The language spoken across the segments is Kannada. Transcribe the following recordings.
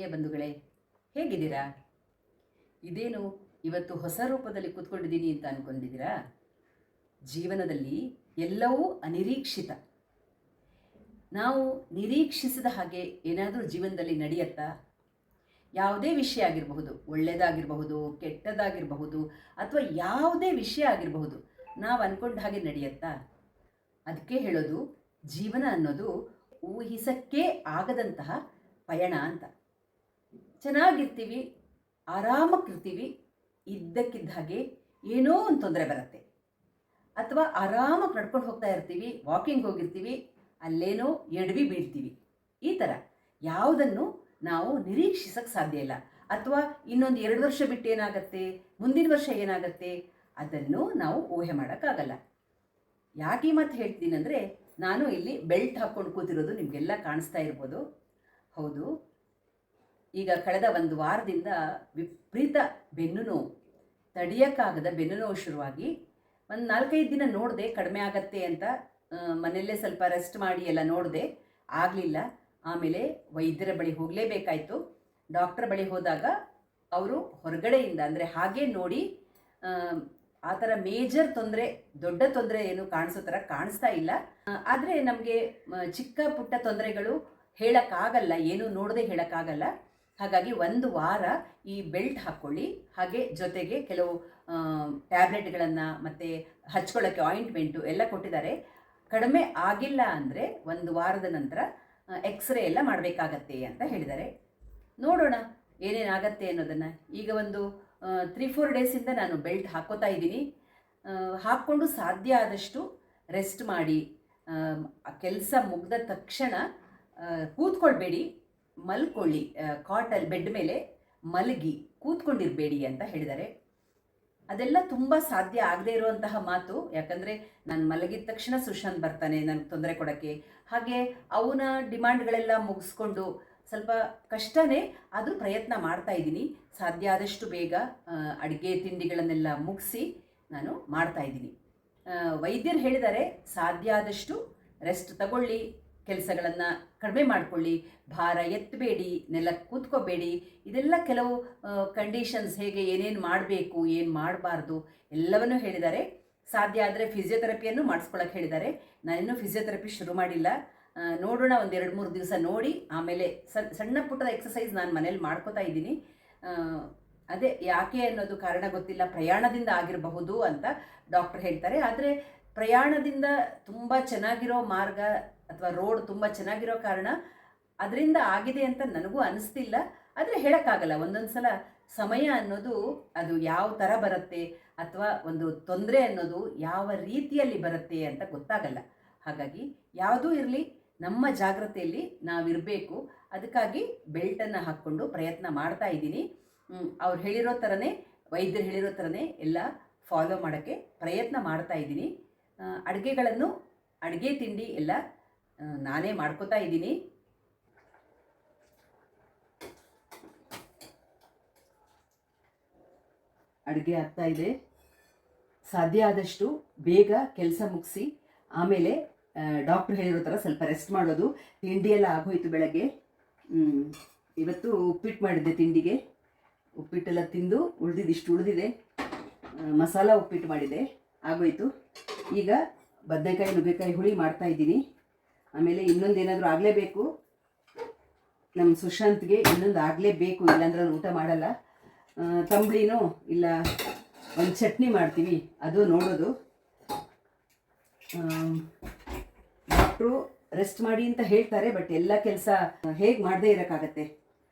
ಆತ್ಮೀಯ ಬಂಧುಗಳೇ, ಹೇಗಿದ್ದೀರಾ? ಇದೇನು ಇವತ್ತು ಹೊಸ ರೂಪದಲ್ಲಿ ಕೂತ್ಕೊಂಡಿದ್ದೀನಿ ಅಂತ ಅಂದ್ಕೊಂಡಿದ್ದೀರಾ? ಜೀವನದಲ್ಲಿ ಎಲ್ಲವೂ ಅನಿರೀಕ್ಷಿತ. ನಾವು ನಿರೀಕ್ಷಿಸಿದ ಹಾಗೆ ಏನಾದರೂ ಜೀವನದಲ್ಲಿ ನಡೆಯುತ್ತಾ? ಯಾವುದೇ ವಿಷಯ ಆಗಿರಬಹುದು, ಒಳ್ಳೆಯದಾಗಿರಬಹುದು, ಕೆಟ್ಟದಾಗಿರಬಹುದು, ಅಥವಾ ಯಾವುದೇ ವಿಷಯ ಆಗಿರಬಹುದು, ನಾವು ಅಂದ್ಕೊಂಡ ಹಾಗೆ ನಡೆಯುತ್ತಾ? ಅದಕ್ಕೆ ಹೇಳೋದು, ಜೀವನ ಅನ್ನೋದು ಊಹಿಸಕ್ಕೇ ಆಗದಂತಹ ಪಯಣ ಅಂತ. ಚೆನ್ನಾಗಿರ್ತೀವಿ, ಆರಾಮಾಗಿರ್ತೀವಿ, ಇದ್ದಕ್ಕಿದ್ದ ಹಾಗೆ ಏನೋ ಒಂದು ತೊಂದರೆ ಬರುತ್ತೆ. ಅಥವಾ ಆರಾಮಾಗಿ ನಡ್ಕೊಂಡು ಹೋಗ್ತಾ ಇರ್ತೀವಿ, ವಾಕಿಂಗ್ ಹೋಗಿರ್ತೀವಿ, ಅಲ್ಲೇನೋ ಎಡವಿ ಬೀಳ್ತೀವಿ. ಈ ಥರ ಯಾವುದನ್ನು ನಾವು ನಿರೀಕ್ಷಿಸಕ್ಕೆ ಸಾಧ್ಯ ಇಲ್ಲ. ಅಥವಾ ಇನ್ನೊಂದು 2 ವರ್ಷ ಬಿಟ್ಟು ಏನಾಗುತ್ತೆ, ಮುಂದಿನ ವರ್ಷ ಏನಾಗುತ್ತೆ, ಅದನ್ನು ನಾವು ಊಹೆ ಮಾಡೋಕ್ಕಾಗಲ್ಲ. ಯಾಕೆ ಈ ಮಾತು ಹೇಳ್ತೀನಿ ಅಂದರೆ, ನಾನು ಇಲ್ಲಿ ಬೆಲ್ಟ್ ಹಾಕ್ಕೊಂಡು ಕೂತಿರೋದು ನಿಮಗೆಲ್ಲ ಕಾಣಿಸ್ತಾ ಇರ್ಬೋದು. ಹೌದು, ಈಗ ಕಳೆದ 1 ವಾರದಿಂದ ವಿಪರೀತ ಬೆನ್ನು ನೋವು, ತಡೆಯೋಕ್ಕಾಗದ ಬೆನ್ನು ನೋವು ಶುರುವಾಗಿ ಒಂದು 4-5 ದಿನ ನೋಡಿದೆ ಕಡಿಮೆ ಆಗತ್ತೆ ಅಂತ. ಮನೆಯಲ್ಲೇ ಸ್ವಲ್ಪ ರೆಸ್ಟ್ ಮಾಡಿ ಎಲ್ಲ ನೋಡಿದೆ, ಆಗಲಿಲ್ಲ. ಆಮೇಲೆ ವೈದ್ಯರ ಬಳಿ ಹೋಗಲೇಬೇಕಾಯಿತು. ಡಾಕ್ಟರ್ ಬಳಿ ಹೋದಾಗ ಅವರು ಹೊರಗಡೆಯಿಂದ ಅಂದರೆ ಹಾಗೆ ನೋಡಿ ಆ ಥರ ಮೇಜರ್ ತೊಂದರೆ, ದೊಡ್ಡ ತೊಂದರೆ ಏನು ಕಾಣಿಸೋ ಥರ ಕಾಣಿಸ್ತಾ ಇಲ್ಲ. ಆದರೆ ನಮಗೆ ಚಿಕ್ಕ ಪುಟ್ಟ ತೊಂದರೆಗಳು ಹೇಳೋಕ್ಕಾಗಲ್ಲ, ಏನು ನೋಡದೆ ಹೇಳೋಕ್ಕಾಗಲ್ಲ. ಹಾಗಾಗಿ 1 ವಾರ ಈ ಬೆಲ್ಟ್ ಹಾಕ್ಕೊಳ್ಳಿ, ಹಾಗೆ ಜೊತೆಗೆ ಕೆಲವು ಟ್ಯಾಬ್ಲೆಟ್ಗಳನ್ನು ಮತ್ತು ಹಚ್ಕೊಳ್ಳೋಕ್ಕೆ ಆಯಿಂಟ್ಮೆಂಟು ಎಲ್ಲ ಕೊಟ್ಟಿದ್ದಾರೆ. ಕಡಿಮೆ ಆಗಿಲ್ಲ ಅಂದರೆ 1 ವಾರದ ನಂತರ ಎಕ್ಸ್ರೇ ಎಲ್ಲ ಮಾಡಬೇಕಾಗತ್ತೆ ಅಂತ ಹೇಳಿದ್ದಾರೆ. ನೋಡೋಣ ಏನೇನಾಗತ್ತೆ ಅನ್ನೋದನ್ನು. ಈಗ ಒಂದು 3-4 ಡೇಸಿಂದ ನಾನು ಬೆಲ್ಟ್ ಹಾಕ್ಕೋತಾ ಇದ್ದೀನಿ. ಹಾಕ್ಕೊಂಡು ಸಾಧ್ಯ ಆದಷ್ಟು ರೆಸ್ಟ್ ಮಾಡಿ, ಕೆಲಸ ಮುಗಿದ ತಕ್ಷಣ ಕೂತ್ಕೊಳ್ಬೇಡಿ, ಮಲ್ಕೊಳ್ಳಿ, ಕಾಟಲ್ಲಿ ಬೆಡ್ ಮೇಲೆ ಮಲಗಿ ಕೂತ್ಕೊಂಡಿರಬೇಡಿ ಅಂತ ಹೇಳಿದ್ದಾರೆ. ಅದೆಲ್ಲ ತುಂಬ ಸಾಧ್ಯ ಆಗದೇ ಇರುವಂತಹ ಮಾತು. ಯಾಕಂದರೆ ನಾನು ಮಲಗಿದ ತಕ್ಷಣ ಸುಶಾಂತ್ ಬರ್ತಾನೆ ನನಗೆ ತೊಂದರೆ ಕೊಡೋಕ್ಕೆ. ಹಾಗೆ ಅವನ ಡಿಮಾಂಡ್ಗಳೆಲ್ಲ ಮುಗಿಸ್ಕೊಂಡು ಸ್ವಲ್ಪ ಕಷ್ಟನೇ, ಆದರೂ ಪ್ರಯತ್ನ ಮಾಡ್ತಾ ಇದ್ದೀನಿ. ಸಾಧ್ಯ ಆದಷ್ಟು ಬೇಗ ಅಡುಗೆ ತಿಂಡಿಗಳನ್ನೆಲ್ಲ ಮುಗಿಸಿ ನಾನು ಮಾಡ್ತಾ ಇದ್ದೀನಿ. ವೈದ್ಯರು ಹೇಳಿದ್ದಾರೆ, ಸಾಧ್ಯ ಆದಷ್ಟು ರೆಸ್ಟ್ ತಗೊಳ್ಳಿ, ಕೆಲಸಗಳನ್ನು ಕಡಿಮೆ ಮಾಡಿಕೊಳ್ಳಿ, ಭಾರ ಎತ್ತಬೇಡಿ, ನೆಲಕ್ಕೆ ಕೂತ್ಕೋಬೇಡಿ. ಇದೆಲ್ಲ ಕೆಲವು ಕಂಡೀಷನ್ಸ್, ಹೇಗೆ ಏನೇನು ಮಾಡಬೇಕು, ಏನು ಮಾಡಬಾರ್ದು ಎಲ್ಲವನ್ನೂ ಹೇಳಿದ್ದಾರೆ. ಸಾಧ್ಯ ಆದರೆ ಫಿಸಿಯೋಥೆರಪಿಯನ್ನು ಮಾಡಿಸ್ಕೊಳ್ಳೋಕೆ ಹೇಳಿದ್ದಾರೆ. ನಾನಿನ್ನೂ ಫಿಸಿಯೋಥೆರಪಿ ಶುರು ಮಾಡಿಲ್ಲ. ನೋಡೋಣ, ಒಂದು 2-3 ದಿವಸ ನೋಡಿ ಆಮೇಲೆ ಸಣ್ಣ ಪುಟ್ಟದ ಎಕ್ಸಸೈಸ್ ನಾನು ಮನೇಲಿ ಮಾಡ್ಕೋತಾ ಇದ್ದೀನಿ. ಅದೇ ಯಾಕೆ ಅನ್ನೋದು ಕಾರಣ ಗೊತ್ತಿಲ್ಲ, ಪ್ರಯಾಣದಿಂದ ಆಗಿರಬಹುದು ಅಂತ ಡಾಕ್ಟರ್ ಹೇಳ್ತಾರೆ. ಆದರೆ ಪ್ರಯಾಣದಿಂದ ತುಂಬ ಚೆನ್ನಾಗಿರೋ ಮಾರ್ಗ ಅಥವಾ ರೋಡ್ ತುಂಬ ಚೆನ್ನಾಗಿರೋ ಕಾರಣ ಅದರಿಂದ ಆಗಿದೆ ಅಂತ ನನಗೂ ಅನಿಸ್ತಿಲ್ಲ. ಆದರೆ ಹೇಳೋಕ್ಕಾಗಲ್ಲ, ಒಂದೊಂದು ಸಲ ಸಮಯ ಅನ್ನೋದು ಅದು ಯಾವ ಥರ ಬರುತ್ತೆ ಅಥವಾ ಒಂದು ತೊಂದರೆ ಅನ್ನೋದು ಯಾವ ರೀತಿಯಲ್ಲಿ ಬರುತ್ತೆ ಅಂತ ಗೊತ್ತಾಗಲ್ಲ. ಹಾಗಾಗಿ ಯಾವುದೂ ಇರಲಿ, ನಮ್ಮ ಜಾಗ್ರತೆಯಲ್ಲಿ ನಾವಿರಬೇಕು. ಅದಕ್ಕಾಗಿ ಬೆಲ್ಟನ್ನು ಹಾಕ್ಕೊಂಡು ಪ್ರಯತ್ನ ಮಾಡ್ತಾ ಇದ್ದೀನಿ. ಅವ್ರು ಹೇಳಿರೋ ಥರನೇ, ವೈದ್ಯರು ಹೇಳಿರೋ ಥರನೇ ಎಲ್ಲ ಫಾಲೋ ಮಾಡೋಕ್ಕೆ ಪ್ರಯತ್ನ ಮಾಡ್ತಾ ಇದ್ದೀನಿ. ಅಡುಗೆ ತಿಂಡಿ ಎಲ್ಲ ನಾನೇ ಮಾಡ್ಕೋತಾ ಇದ್ದೀನಿ. ಅಡುಗೆ ಆಗ್ತಾ ಇದೆ. ಸಾಧ್ಯ ಆದಷ್ಟು ಬೇಗ ಕೆಲಸ ಮುಗಿಸಿ ಆಮೇಲೆ ಡಾಕ್ಟ್ರು ಹೇಳಿರೋ ಥರ ಸ್ವಲ್ಪ ರೆಸ್ಟ್ ಮಾಡೋದು. ತಿಂಡಿ ಎಲ್ಲ ಆಗೋಯ್ತು ಬೆಳಗ್ಗೆ. ಇವತ್ತು ಉಪ್ಪಿಟ್ಟು ಮಾಡಿದ್ದೆ ತಿಂಡಿಗೆ. ಉಪ್ಪಿಟ್ಟೆಲ್ಲ ತಿಂದು ಇಷ್ಟು ಉಳಿದಿದೆ. ಮಸಾಲ ಉಪ್ಪಿಟ್ಟು ಮಾಡಿದೆ, ಆಗೋಯ್ತು. ಈಗ ಬದನೆಕಾಯಿ ನುಗ್ಗೆಕಾಯಿ ಹುಳಿ ಮಾಡ್ತಾ ಇದ್ದೀನಿ. ಆಮೇಲೆ ಇನ್ನೊಂದು ಏನಾದರೂ ಆಗಲೇಬೇಕು, ನಮ್ಮ ಸುಶಾಂತ್ಗೆ ಇನ್ನೊಂದು ಆಗಲೇಬೇಕು, ಇಲ್ಲಾಂದ್ರೆ ಅವ್ನು ಊಟ ಮಾಡಲ್ಲ. ತಂಬ್ಳಿನೋ ಇಲ್ಲ ಒಂದು ಚಟ್ನಿ ಮಾಡ್ತೀವಿ, ಅದು ನೋಡೋದು. ಡಾಕ್ಟ್ರು ರೆಸ್ಟ್ ಮಾಡಿ ಅಂತ ಹೇಳ್ತಾರೆ, ಬಟ್ ಎಲ್ಲ ಕೆಲಸ ಹೇಗೆ ಮಾಡದೇ ಇರೋಕ್ಕಾಗತ್ತೆ.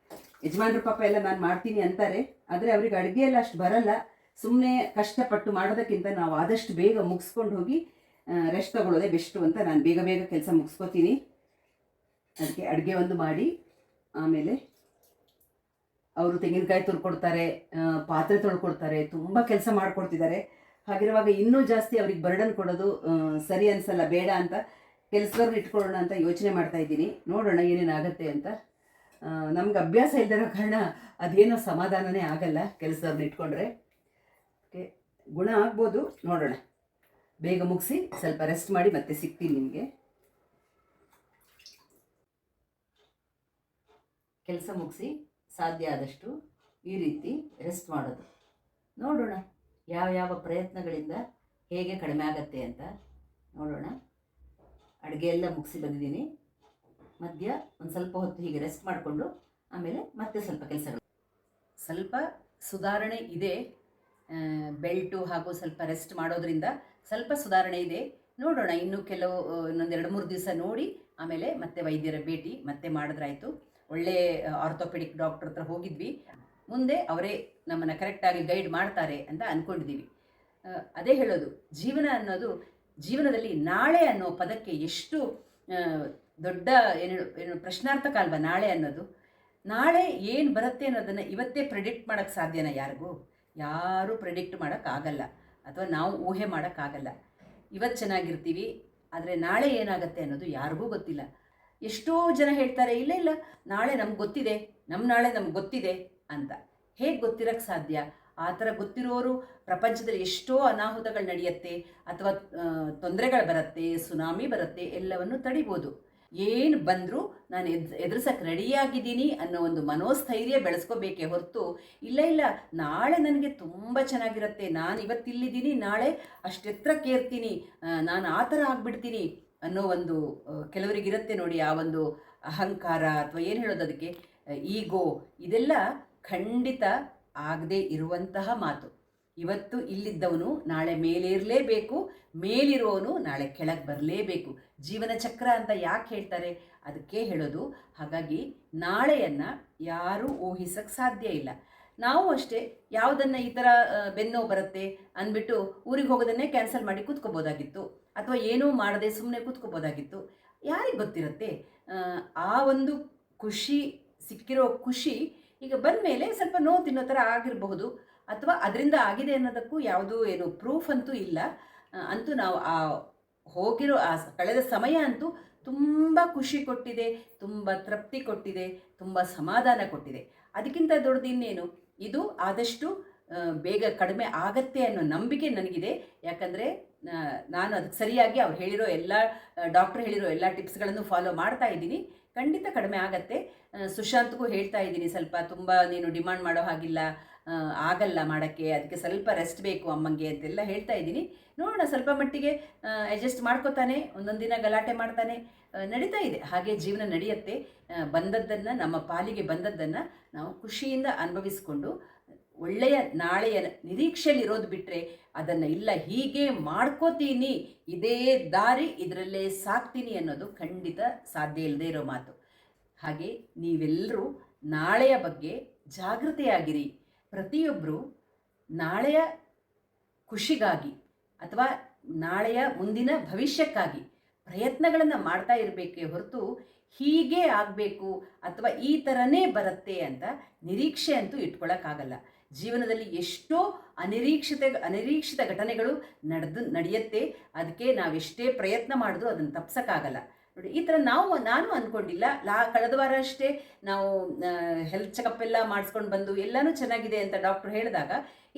ಯಜಮಾನ್ರು ಪಾಪ ಎಲ್ಲ ನಾನು ಮಾಡ್ತೀನಿ ಅಂತಾರೆ, ಆದರೆ ಅವ್ರಿಗೆ ಅಡುಗೆ ಎಲ್ಲ ಅಷ್ಟು ಬರಲ್ಲ. ಸುಮ್ಮನೆ ಕಷ್ಟಪಟ್ಟು ಮಾಡೋದಕ್ಕಿಂತ ನಾವು ಆದಷ್ಟು ಬೇಗ ಮುಗಿಸ್ಕೊಂಡು ಹೋಗಿ ರೆಸ್ಟ್ ತಗೊಳ್ಳೋದೇ ಬೆಸ್ಟು ಅಂತ ನಾನು ಬೇಗ ಕೆಲಸ ಮುಗಿಸ್ಕೋತೀನಿ. ಅದಕ್ಕೆ ಅಡುಗೆ ಒಂದು ಮಾಡಿ ಆಮೇಲೆ ಅವರು ತೆಂಗಿನಕಾಯಿ ತುರ್ಕೊಡ್ತಾರೆ, ಪಾತ್ರೆ ತೊಳ್ಕೊಡ್ತಾರೆ, ತುಂಬ ಕೆಲಸ ಮಾಡಿಕೊಡ್ತಿದ್ದಾರೆ. ಹಾಗಿರುವಾಗ ಇನ್ನೂ ಜಾಸ್ತಿ ಅವ್ರಿಗೆ ಬರ್ಡನ್ ಕೊಡೋದು ಸರಿ ಅನಿಸಲ್ಲ, ಬೇಡ ಅಂತ ಕೆಲಸದವ್ರನ್ನ ಇಟ್ಕೊಳ್ಳೋಣ ಅಂತ ಯೋಚನೆ ಮಾಡ್ತಾ ಇದ್ದೀನಿ. ನೋಡೋಣ ಏನೇನಾಗುತ್ತೆ ಅಂತ. ನಮ್ಗೆ ಅಭ್ಯಾಸ ಇಲ್ದಿರೋ ಕಾರಣ ಅದೇನೋ ಸಮಾಧಾನನೇ ಆಗಲ್ಲ ಕೆಲಸದವ್ರನ್ನ ಇಟ್ಕೊಂಡ್ರೆ. ಓಕೆ, ಗುಣ ಆಗ್ಬೋದು, ನೋಡೋಣ. ಬೇಗ ಮುಗಿಸಿ ಸ್ವಲ್ಪ ರೆಸ್ಟ್ ಮಾಡಿ ಮತ್ತೆ ಸಿಗ್ತೀನಿ ನಿಮಗೆ. ಕೆಲಸ ಮುಗಿಸಿ ಸಾಧ್ಯ ಆದಷ್ಟು ಈ ರೀತಿ ರೆಸ್ಟ್ ಮಾಡೋದು. ನೋಡೋಣ ಯಾವ ಯಾವ ಪ್ರಯತ್ನಗಳಿಂದ ಹೇಗೆ ಕಡಿಮೆ ಆಗತ್ತೆ ಅಂತ ನೋಡೋಣ. ಅಡುಗೆ ಎಲ್ಲ ಮುಗಿಸಿ ಬಂದಿದ್ದೀನಿ. ಮಧ್ಯ ಒಂದು ಸ್ವಲ್ಪ ಹೊತ್ತು ಹೀಗೆ ರೆಸ್ಟ್ ಮಾಡಿಕೊಂಡು ಆಮೇಲೆ ಮತ್ತೆ ಸ್ವಲ್ಪ ಕೆಲಸಗಳು. ಸ್ವಲ್ಪ ಸುಧಾರಣೆ ಇದೆ. ಬೆಲ್ಟು ಹಾಗೂ ಸ್ವಲ್ಪ ರೆಸ್ಟ್ ಮಾಡೋದ್ರಿಂದ ಸ್ವಲ್ಪ ಸುಧಾರಣೆ ಇದೆ. ನೋಡೋಣ, ಇನ್ನೂ ಕೆಲವು ಇನ್ನೊಂದು 2-3 ದಿವಸ ನೋಡಿ ಆಮೇಲೆ ಮತ್ತೆ ವೈದ್ಯರ ಭೇಟಿ ಮತ್ತೆ ಮಾಡಿದ್ರಾಯ್ತು. ಒಳ್ಳೆ ಆರ್ಥೋಪೆಡಿಕ್ ಡಾಕ್ಟರ್ ಹತ್ರ ಹೋಗಿದ್ವಿ. ಮುಂದೆ ಅವರೇ ನಮ್ಮನ್ನು ಕರೆಕ್ಟಾಗಿ ಗೈಡ್ ಮಾಡ್ತಾರೆ ಅಂತ ಅಂದ್ಕೊಂಡಿದ್ದೀವಿ. ಅದೇ ಹೇಳೋದು, ಜೀವನ ಅನ್ನೋದು, ಜೀವನದಲ್ಲಿ ನಾಳೆ ಅನ್ನೋ ಪದಕ್ಕೆ ಎಷ್ಟು ದೊಡ್ಡ ಏನು ಪ್ರಶ್ನಾರ್ಥಕ ಅಲ್ವಾ ನಾಳೆ ಅನ್ನೋದು. ನಾಳೆ ಏನು ಬರುತ್ತೆ ಅನ್ನೋದನ್ನು ಇವತ್ತೇ ಪ್ರೆಡಿಕ್ಟ್ ಮಾಡೋಕ್ಕೆ ಸಾಧ್ಯನಾ? ಯಾರೂ ಪ್ರೆಡಿಕ್ಟ್ ಮಾಡೋಕ್ಕಾಗಲ್ಲ, ಅಥವಾ ನಾವು ಊಹೆ ಮಾಡೋಕ್ಕಾಗಲ್ಲ. ಇವತ್ತು ಚೆನ್ನಾಗಿರ್ತೀವಿ, ಆದರೆ ನಾಳೆ ಏನಾಗುತ್ತೆ ಅನ್ನೋದು ಯಾರಿಗೂ ಗೊತ್ತಿಲ್ಲ. ಎಷ್ಟೋ ಜನ ಹೇಳ್ತಾರೆ, ಇಲ್ಲ ಇಲ್ಲ ನಾಳೆ ನಮ್ಗೆ ಗೊತ್ತಿದೆ, ನಾಳೆ ನಮ್ಗೆ ಗೊತ್ತಿದೆ ಅಂತ. ಹೇಗೆ ಗೊತ್ತಿರೋಕ್ಕೆ ಸಾಧ್ಯ? ಆ ಥರ ಗೊತ್ತಿರೋರು ಪ್ರಪಂಚದಲ್ಲಿ ಎಷ್ಟೋ ಅನಾಹುತಗಳು ನಡೆಯುತ್ತೆ, ಅಥವಾ ತೊಂದರೆಗಳು ಬರುತ್ತೆ, ಸುನಾಮಿ ಬರುತ್ತೆ, ಎಲ್ಲವನ್ನು ತಡಿಬೋದು. ಏನು ಬಂದರೂ ನಾನು ಎದುರಿಸೋಕ್ಕೆ ರೆಡಿಯಾಗಿದ್ದೀನಿ ಅನ್ನೋ ಒಂದು ಮನೋಸ್ಥೈರ್ಯ ಬೆಳೆಸ್ಕೋಬೇಕೇ ಹೊರತು, ಇಲ್ಲ ನಾಳೆ ನನಗೆ ತುಂಬ ಚೆನ್ನಾಗಿರುತ್ತೆ, ನಾನು ಇವತ್ತಿಲ್ಲಿದ್ದೀನಿ, ನಾಳೆ ಅಷ್ಟೆತ್ತರಕ್ಕೆ ಏರ್ತೀನಿ, ನಾನು ಆ ಥರ ಆಗಿಬಿಡ್ತೀನಿ ಅನ್ನೋ ಒಂದು ಕೆಲವರಿಗಿರುತ್ತೆ ನೋಡಿ, ಆ ಒಂದು ಅಹಂಕಾರ ಅಥವಾ ಏನು ಹೇಳೋದು ಅದಕ್ಕೆ, ಈಗೋ, ಇದೆಲ್ಲ ಖಂಡಿತ ಆಗದೇ ಇರುವಂತಹ ಮಾತು. ಇವತ್ತು ಇಲ್ಲಿದ್ದವನು ನಾಳೆ ಮೇಲೇರಲೇಬೇಕು, ಮೇಲಿರೋನು ನಾಳೆ ಕೆಳಗೆ ಬರಲೇಬೇಕು. ಜೀವನ ಚಕ್ರ ಅಂತ ಯಾಕೆ ಹೇಳ್ತಾರೆ? ಅದಕ್ಕೆ ಹೇಳೋದು. ಹಾಗಾಗಿ ನಾಳೆಯನ್ನು ಯಾರೂ ಊಹಿಸೋಕ್ಕೆ ಸಾಧ್ಯ ಇಲ್ಲ. ನಾವು ಅಷ್ಟೇ, ಯಾವುದನ್ನು ಈ ಥರ ಬೆನ್ನೋ ಬರುತ್ತೆ ಅಂದ್ಬಿಟ್ಟು ಊರಿಗೆ ಹೋಗೋದನ್ನೇ ಕ್ಯಾನ್ಸಲ್ ಮಾಡಿ ಕೂತ್ಕೋಬೋದಾಗಿತ್ತು, ಅಥವಾ ಏನೂ ಮಾಡದೆ ಸುಮ್ಮನೆ ಕೂತ್ಕೋಬೋದಾಗಿತ್ತು. ಯಾರಿಗೆ ಗೊತ್ತಿರುತ್ತೆ? ಆ ಒಂದು ಖುಷಿ, ಸಿಕ್ಕಿರೋ ಖುಷಿ ಈಗ ಬಂದ ಮೇಲೆ ಸ್ವಲ್ಪ ನೋವು ತಿನ್ನೋ ಥರ ಆಗಿರಬಹುದು, ಅಥವಾ ಅದರಿಂದ ಆಗಿದೆ ಅನ್ನೋದಕ್ಕೂ ಯಾವುದೂ ಏನು ಪ್ರೂಫ್ ಅಂತೂ ಇಲ್ಲ. ಅಂತೂ ನಾವು ಆ ಹೋಗಿರೋ ಆ ಕಳೆದ ಸಮಯ ಅಂತೂ ತುಂಬ ಖುಷಿ ಕೊಟ್ಟಿದೆ, ತುಂಬ ತೃಪ್ತಿ ಕೊಟ್ಟಿದೆ, ತುಂಬ ಸಮಾಧಾನ ಕೊಟ್ಟಿದೆ. ಅದಕ್ಕಿಂತ ದೊಡ್ಡದು ಇನ್ನೇನು? ಇದು ಆದಷ್ಟು ಬೇಗ ಕಡಿಮೆ ಆಗತ್ತೆ ಅನ್ನೋ ನಂಬಿಕೆ ನನಗಿದೆ. ಯಾಕಂದರೆ ನಾನು ಅದಕ್ಕೆ ಸರಿಯಾಗಿ ಅವ್ರು ಹೇಳಿರೋ ಡಾಕ್ಟ್ರ್ ಹೇಳಿರೋ ಎಲ್ಲ ಟಿಪ್ಸ್ಗಳನ್ನು ಫಾಲೋ ಮಾಡ್ತಾ ಇದ್ದೀನಿ. ಖಂಡಿತ ಕಡಿಮೆ ಆಗತ್ತೆ. ಸುಶಾಂತ್ಗೂ ಹೇಳ್ತಾ ಇದ್ದೀನಿ, ಸ್ವಲ್ಪ ತುಂಬ ನೀನು ಡಿಮಾಂಡ್ ಮಾಡೋ ಹಾಗಿಲ್ಲ, ಆಗಲ್ಲ ಮಾಡೋಕ್ಕೆ, ಅದಕ್ಕೆ ಸ್ವಲ್ಪ ರೆಸ್ಟ್ ಬೇಕು ಅಮ್ಮಂಗೆ ಅಂತೆಲ್ಲ ಹೇಳ್ತಾ ಇದ್ದೀನಿ. ನೋಡೋಣ, ಸ್ವಲ್ಪ ಮಟ್ಟಿಗೆ ಅಡ್ಜಸ್ಟ್ ಮಾಡ್ಕೋತಾನೆ, ಒಂದೊಂದು ದಿನ ಗಲಾಟೆ ಮಾಡ್ತಾನೆ, ನಡೀತಾ ಇದೆ. ಹಾಗೆ ಜೀವನ ನಡೆಯುತ್ತೆ. ಬಂದದ್ದನ್ನು, ನಮ್ಮ ಪಾಲಿಗೆ ಬಂದದ್ದನ್ನು ನಾವು ಖುಷಿಯಿಂದ ಅನುಭವಿಸ್ಕೊಂಡು ಒಳ್ಳೆಯ ನಾಳೆಯ ನಿರೀಕ್ಷೆಯಲ್ಲಿರೋದು ಬಿಟ್ಟರೆ, ಅದನ್ನು ಇಲ್ಲ ಹೀಗೆ ಮಾಡ್ಕೋತೀನಿ, ಇದೇ ದಾರಿ, ಇದರಲ್ಲೇ ಸಾಕ್ತೀನಿ ಅನ್ನೋದು ಖಂಡಿತ ಸಾಧ್ಯ ಇಲ್ಲದೆ ಇರೋ ಮಾತು. ಹಾಗೆ ನೀವೆಲ್ಲರೂ ನಾಳೆಯ ಬಗ್ಗೆ ಜಾಗೃತೆಯಾಗಿರಿ. ಪ್ರತಿಯೊಬ್ಬರು ನಾಳೆಯ ಖುಷಿಗಾಗಿ ಅಥವಾ ನಾಳೆಯ ಮುಂದಿನ ಭವಿಷ್ಯಕ್ಕಾಗಿ ಪ್ರಯತ್ನಗಳನ್ನು ಮಾಡ್ತಾ ಇರಬೇಕೇ ಹೊರತು, ಹೀಗೆ ಆಗಬೇಕು ಅಥವಾ ಈ ಥರನೇ ಬರುತ್ತೆ ಅಂತ ನಿರೀಕ್ಷೆ ಅಂತೂ ಇಟ್ಕೊಳ್ಳೋಕ್ಕಾಗಲ್ಲ. ಜೀವನದಲ್ಲಿ ಎಷ್ಟೋ ಅನಿರೀಕ್ಷಿತ ಘಟನೆಗಳು ನಡೆಯುತ್ತೆ. ಅದಕ್ಕೆ ನಾವೆಷ್ಟೇ ಪ್ರಯತ್ನ ಮಾಡಿದ್ರೂ ಅದನ್ನು ತಪ್ಸೋಕ್ಕಾಗಲ್ಲ. ನೋಡಿ, ಈ ಥರ ನಾನು ಅಂದ್ಕೊಂಡಿಲ್ಲ. ಕಳೆದ ವಾರ ಅಷ್ಟೇ ನಾವು ಹೆಲ್ತ್ ಚೆಕಪ್ ಎಲ್ಲ ಮಾಡಿಸ್ಕೊಂಡು ಬಂದು ಎಲ್ಲನೂ ಚೆನ್ನಾಗಿದೆ ಅಂತ ಡಾಕ್ಟ್ರು ಹೇಳಿದಾಗ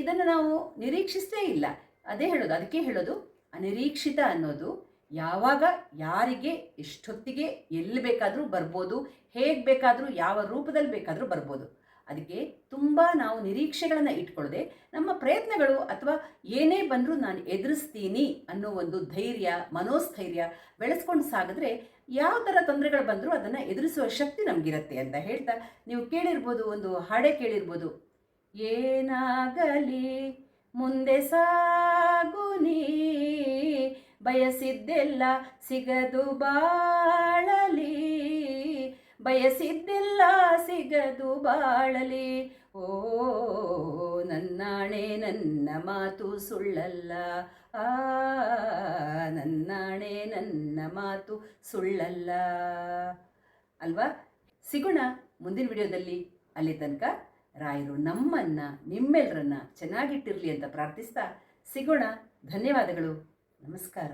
ಇದನ್ನು ನಾವು ನಿರೀಕ್ಷಿಸೇ ಇಲ್ಲ. ಅದೇ ಹೇಳೋದು, ಅದಕ್ಕೆ ಹೇಳೋದು, ಅನಿರೀಕ್ಷಿತ ಅನ್ನೋದು ಯಾವಾಗ, ಯಾರಿಗೆ, ಎಷ್ಟೊತ್ತಿಗೆ, ಎಲ್ಲಿ ಬೇಕಾದರೂ ಬರ್ಬೋದು, ಹೇಗೆ ಬೇಕಾದರೂ, ಯಾವ ರೂಪದಲ್ಲಿ ಬೇಕಾದರೂ ಬರ್ಬೋದು. ಅದಕ್ಕೆ ತುಂಬ ನಾವು ನಿರೀಕ್ಷೆಗಳನ್ನು ಇಟ್ಕೊಳ್ಳದೆ ನಮ್ಮ ಪ್ರಯತ್ನಗಳು ಅಥವಾ ಏನೇ ಬಂದರೂ ನಾನು ಎದುರಿಸ್ತೀನಿ ಅನ್ನೋ ಒಂದು ಧೈರ್ಯ, ಮನೋಸ್ಥೈರ್ಯ ಬೆಳೆಸ್ಕೊಂಡು ಸಾಗಿದ್ರೆ ಯಾವ ಥರ ತೊಂದರೆಗಳು ಬಂದರೂ ಅದನ್ನು ಎದುರಿಸುವ ಶಕ್ತಿ ನಮಗಿರುತ್ತೆ ಅಂತ ಹೇಳ್ತಾ, ನೀವು ಕೇಳಿರ್ಬೋದು, ಒಂದು ಹಾಡೇ ಕೇಳಿರ್ಬೋದು, ಏನಾಗಲಿ ಮುಂದೆ ಸಾಗು ನೀ, ಬಯಸಿದ್ದೆಲ್ಲ ಸಿಗದು ಬಾಳಲಿ, ಬಯಸಿದ್ದೆಲ್ಲ ಸಿಗದು ಬಾಳಲಿ, ಓ ನನ್ನಾಣೆ ನನ್ನ ಮಾತು ಸುಳ್ಳಲ್ಲ, ನನ್ನಾಣೆ ನನ್ನ ಮಾತು ಸುಳ್ಳಲ್ಲ ಅಲ್ವಾ? ಸಿಗೋಣ ಮುಂದಿನ ವಿಡಿಯೋದಲ್ಲಿ. ಅಲ್ಲಿ ತನಕ ರಾಯರು ನಮ್ಮನ್ನು, ನಿಮ್ಮೆಲ್ಲರನ್ನ ಚೆನ್ನಾಗಿಟ್ಟಿರಲಿ ಅಂತ ಪ್ರಾರ್ಥಿಸ್ತಾ ಸಿಗೋಣ. ಧನ್ಯವಾದಗಳು. ನಮಸ್ಕಾರ.